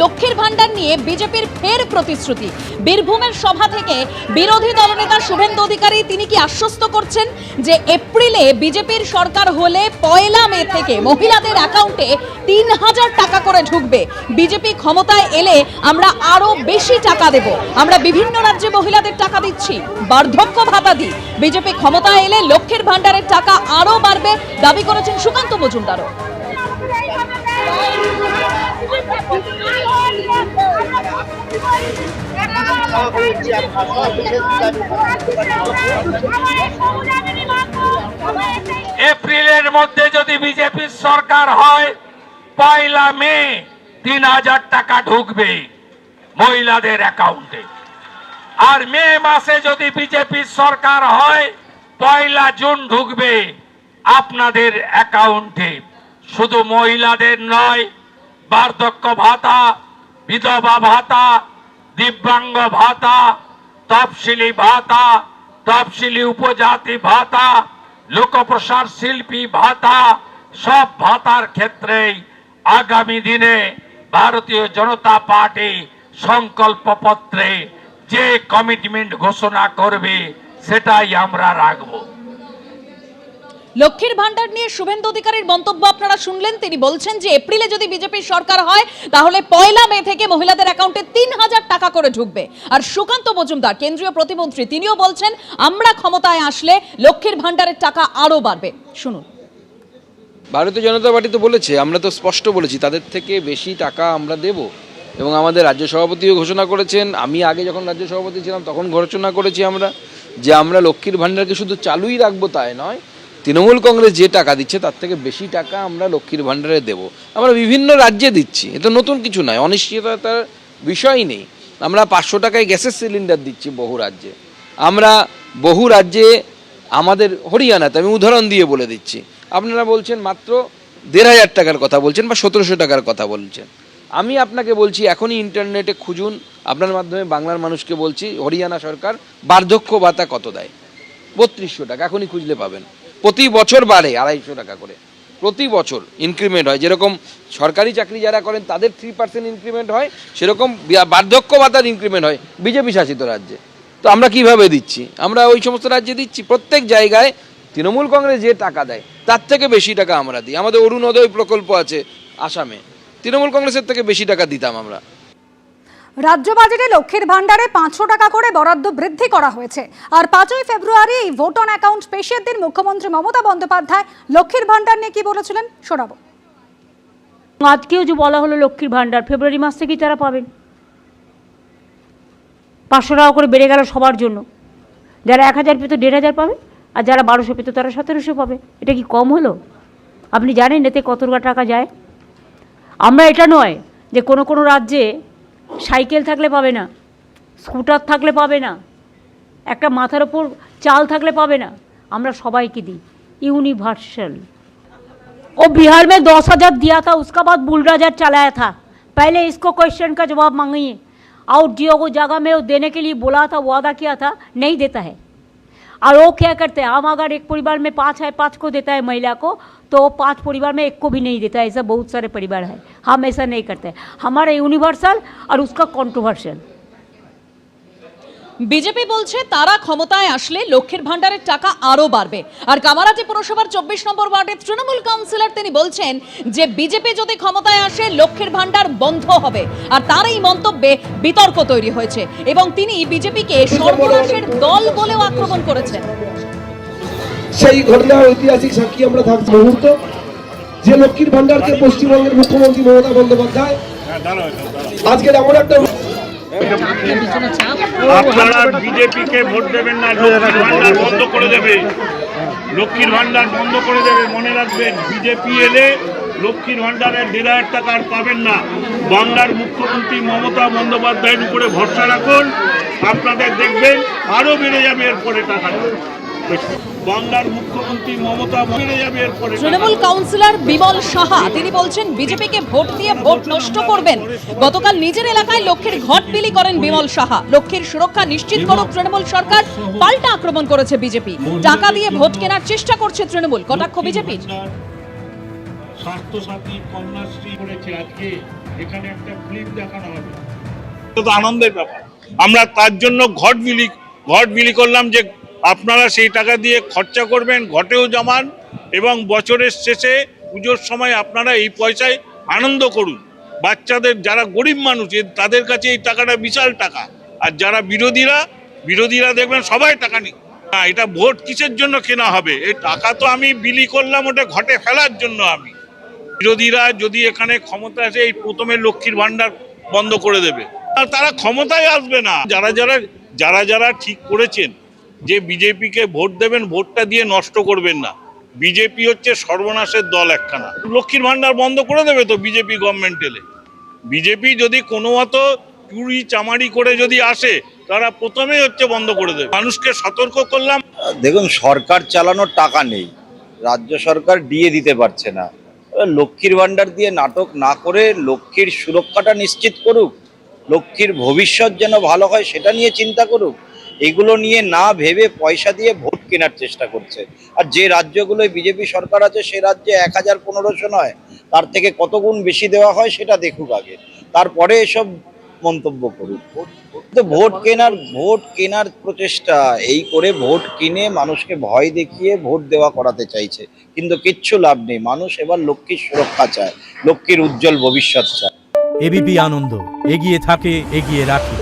লক্ষ্মীর ভান্ডার নিয়ে বিজেপির ফের প্রতিশ্রুতি। বীরভূমের সভা থেকে বিরোধী দলনেতা শুভেন্দু অধিকারী তিনি কি আশ্বস্ত করছেন যে এপ্রিলে বিজেপির সরকার হলে 1 মে থেকে মহিলাদের অ্যাকাউন্টে 3000 টাকা করে ঢুকবে। বিজেপি ক্ষমতায় এলে আমরা আরো বেশি টাকা দেব, আমরা বিভিন্ন রাজ্যে মহিলাদের টাকা দিচ্ছি, বার্ধক্য ভাতা দিই। বিজেপি ক্ষমতায় এলে লক্ষ্মীর ভান্ডারের টাকা আরো বাড়বে দাবি করেছেন সুকান্ত মজুমদারও। এপ্রিলের মধ্যে যদি বিজেপির সরকার হয় 1 মে 3000 টাকা ঢুকবে মহিলাদের অ্যাকাউন্টে। আর মে মাসে যদি বিজেপির সরকার হয় 1 জুন ঢুকবে আপনাদের অ্যাকাউন্টে। শুধু মহিলাদের নয়, বার্ধক্য ভাতা, বিধবা ভাতা, দিব্যাঙ্গ ভাতা, তফসিলি ভাতা, তফসিলি উপজাতি ভাতা, লোকপ্রসার শিল্পী ভাতা, সব ভাতার ক্ষেত্রেই আগামী দিনে ভারতীয় জনতা পার্টি সংকল্পপত্রে যে কমিটমেন্ট ঘোষণা করবে সেটাই আমরা রাখবো। লক্ষ্মীর ভান্ডার নিয়ে শুভেন্দু অধিকারীর মন্তব্য আপনারা শুনলেন। তিনি বলছেন যে এপ্রিলে যদি বিজেপির সরকার হয় তাহলে 1 মে থেকে মহিলাদের অ্যাকাউন্টে 3000 টাকা করে ঢুকবে। আর সুকান্ত মজুমদার কেন্দ্রীয় প্রতিমন্ত্রী তিনিও বলছেন আমরা ক্ষমতায় আসলে লক্ষ্মীর ভান্ডারের টাকা আরো বাড়বে। শুনুন। ভারতীয় জনতা পার্টি তো বলেছে, আমরা তো স্পষ্ট বলেছি তাদের থেকে বেশি টাকা আমরা দেব, এবং আমাদের রাজ্য সভাপতিও ঘোষণা করেছেন। আমি আগে যখন রাজ্য সভাপতি ছিলাম তখন ঘোষণা করেছি আমরা যে আমরা লক্ষ্মীর ভান্ডারকে শুধু চালুই রাখবো তাই নয়, তৃণমূল কংগ্রেস যে টাকা দিচ্ছে তার থেকে বেশি টাকা আমরা লক্ষ্মীর ভান্ডারে দেব। আমরা বিভিন্ন রাজ্যে দিচ্ছি, এটা নতুন কিছু নয়, অনিশ্চয়তার বিষয় নেই। আমরা 500 টাকায় গ্যাসের সিলিন্ডার দিচ্ছি বহু রাজ্যে। আমরা বহু রাজ্যে, আমাদের হরিয়ানাতে আমি উদাহরণ দিয়ে বলে দিচ্ছি, আপনারা বলছেন মাত্র 1500 টাকার কথা বলছেন বা 1700 টাকার কথা বলছেন। আমি আপনাকে বলছি এখনই ইন্টারনেটে খুঁজুন, আপনার মাধ্যমে বাংলার মানুষকে বলছি হরিয়ানা সরকার বার্ধক্য ভাতা কত দেয়। 3200 টাকা, এখনই খুঁজলে পাবেন। প্রতি বছর বাড়ে 250 টাকা করে, প্রতি বছর ইনক্রিমেন্ট হয়। যেরকম সরকারি চাকরি যারা করেন তাদের 3% ইনক্রিমেন্ট হয়, সেরকম বার্ধক্য ভাতার ইনক্রিমেন্ট হয় বিজেপি শাসিত রাজ্যে। তো আমরা কিভাবে দিচ্ছি? আমরা ওই সমস্ত রাজ্যে দিচ্ছি। প্রত্যেক জায়গায় তৃণমূল কংগ্রেস যে টাকা দেয় তার থেকে বেশি টাকা আমরা দিই। আমাদের অরুণোদয় প্রকল্প আছে আসামে, তৃণমূল কংগ্রেসের থেকে বেশি টাকা দিতাম আমরা। রাজ্য বাজেটে লক্ষ্মীর ভান্ডারে 500 টাকা করে বরাদ্দ বৃদ্ধি করা হয়েছে। আর 5ই ফেব্রুয়ারি এই ভোট অন অ্যাকাউন্ট পেশের দিন মুখ্যমন্ত্রী মমতা বন্দ্যোপাধ্যায় লক্ষ্মীর ভান্ডার নিয়ে কি বলেছিলেন শোনাবো। আজকেও যে বলা হলো লক্ষ্মীর ভান্ডার ফেব্রুয়ারি মাস থেকেই তারা পাবেন। 500 টাকা করে বেড়ে গেল সবার জন্য। যারা 1000 পেত 1500 পাবে, আর যারা 1200 পেত তারা 1700 পাবে। এটা কি কম হলো? আপনি জানেন এতে কত টাকা যায়? আমরা এটা নয় যে কোনো কোনো রাজ্যে সাইকেল থাকলে পাবে না, স্কুটার থাকলে পাবে না, একটা মাথার ওপর চাল থাকলে পাবে না। আমরা সবাইকে দিই, यूनिवर्सल। और बिहार में 10,000 दिया था, उसका बाद बुलडोजर चलाया था। पहले इसको क्वेश्चन का जवाब मांगिए। और जियो को जगह में वो देने के लिए बोला था, वादा किया था, नहीं देता है। और वो क्या करते हैं, हम अगर एक परिवार में 5 है, 5 को देता है महिला को, तो 5 परिवार में 1 को भी नहीं देता है। ऐसा बहुत सारे परिवार है, हम ऐसा नहीं करते। हमारा यूनिवर्सल और उसका कॉन्ट्रोवर्शियल। বিজেপি বলছে তারা ক্ষমতায় আসলে লক্ষ্মীর ভান্ডারের টাকা আরো বাড়বে। আর কামারাটি পুরসভার 24 নম্বর ওয়ার্ডের তৃণমূল কাউন্সিলর তিনি বলছেন যে বিজেপি যদি ক্ষমতায় আসে লক্ষ্মীর ভান্ডার বন্ধ হবে। আর তার এই মন্তব্যে বিতর্ক তৈরি হয়েছে এবং তিনি বিজেপিকে সর্বনাশের দল বলেও আক্রমণ করেছেন। সেই ঘটনার ঐতিহাসিক সাক্ষী আমরা থাকছি মুহূর্ত যে লক্ষ্মীর ভান্ডারকে পশ্চিমবঙ্গের মুখ্যমন্ত্রী মমতা বন্দ্যোপাধ্যায় আজকের এমন একটা আপনারা বিজেপিকে ভোট দেবেন না, লক্ষ্মীর ভান্ডার বন্ধ করে দেবে, লক্ষ্মীর ভান্ডার বন্ধ করে দেবে। মনে রাখবেন, বিজেপি এলে লক্ষ্মীর ভান্ডারের 1500 টাকা আর পাবেন না। বাংলার মুখ্যমন্ত্রী মমতা বন্দ্যোপাধ্যায়ের উপরে ভরসা রাখুন, আপনাদের দেখবেন আরো বেড়ে যাবে এরপরে টাকা। বাংলার মুখ্যমন্ত্রী মমতা বেড়ে যাবে এরপরে। তৃণমূল কাউন্সিলর বিমল সাহা তিনি বলছেন বিজেপিকে ভোট দিয়ে ভোট নষ্ট করবেন। গতকাল নিজের এলাকায় লক্ষ্মীর ঘট বিলি করেন বিমল সাহা। লক্ষ্মীর সুরক্ষা নিশ্চিত করুক তৃণমূল সরকার, পাল্টা আক্রমণ করেছে বিজেপি। টাকা দিয়ে ভোট কেনার চেষ্টা করছে তৃণমূল, কটাক্ষ বিজেপির। স্বাস্থ্যসাথী কন্যাশ্রী করেছে আজকে এখানে একটা ক্লিপ দেখানো হবে, তো আনন্দের ব্যাপার। আমরা তার জন্য ঘট বিলি করলাম যে আপনারা সেই টাকা দিয়ে খরচা করবেন, ঘটেও জমান, এবং বছরের শেষে পুজোর সময় আপনারা এই পয়সায় আনন্দ করুন। বাচ্চাদের যারা গরিব মানুষ তাদের কাছে এই টাকাটা বিশাল টাকা, আর যারা বিরোধীরা দেখবেন সবাই টাকা নিই না। এটা ভোট কিসের জন্য কেনা হবে? এই টাকা তো আমি বিলি করলাম ওটা ঘটে ফেলার জন্য। আমি বিরোধীরা যদি এখানে ক্ষমতা আসে এই প্রথমে লক্ষ্মীর ভান্ডার বন্ধ করে দেবে, আর তারা ক্ষমতায় আসবে না। যারা ঠিক করেছেন যে বিজেপিকে ভোট দেবেন, ভোটটা দিয়ে নষ্ট করবেন না। বিজেপি হচ্ছে সর্বনাশের দল একখানা। লক্ষ্মীর ভান্ডার বন্ধ করে দেবে তো বিজেপি গভর্নমেন্ট এলে। বিজেপি যদি কোনো মতো চুরি চামারি করে যদি আসে, তারা প্রথমেই হচ্ছে বন্ধ করে দেবে। মানুষকে সতর্ক করলাম। দেখুন, সরকার চালানোর টাকা নেই, রাজ্য সরকার দিয়ে দিতে পারছে না। লক্ষ্মীর ভান্ডার দিয়ে নাটক না করে লক্ষ্মীর সুরক্ষাটা নিশ্চিত করুক, লক্ষ্মীর ভবিষ্যৎ যেন ভালো হয় সেটা নিয়ে চিন্তা করুক। এগুলো নিয়ে না ভেবে পয়সা দিয়ে ভোট কেনার চেষ্টা করছে। আর যে রাজ্যগুলোয় বিজেপি সরকার আছে সে রাজ্যে 1000-1500 নয়, তার থেকে কত গুণ বেশি দেওয়া হয় সেটা দেখুক আগে, তারপরে এসব মন্তব্য করুক। তো ভোট কেনার প্রচেষ্টা, এই করে ভোট কিনে মানুষকে ভয় দেখিয়ে ভোট দেওয়া করাতে চাইছে, কিন্তু কিচ্ছু লাভ নেই। মানুষ এবার লক্ষ্মীর সুরক্ষা চায়, লক্ষ্মীর উজ্জ্বল ভবিষ্যৎ চায়। এবিপি আনন্দ, এগিয়ে থাকে, এগিয়ে রাখে।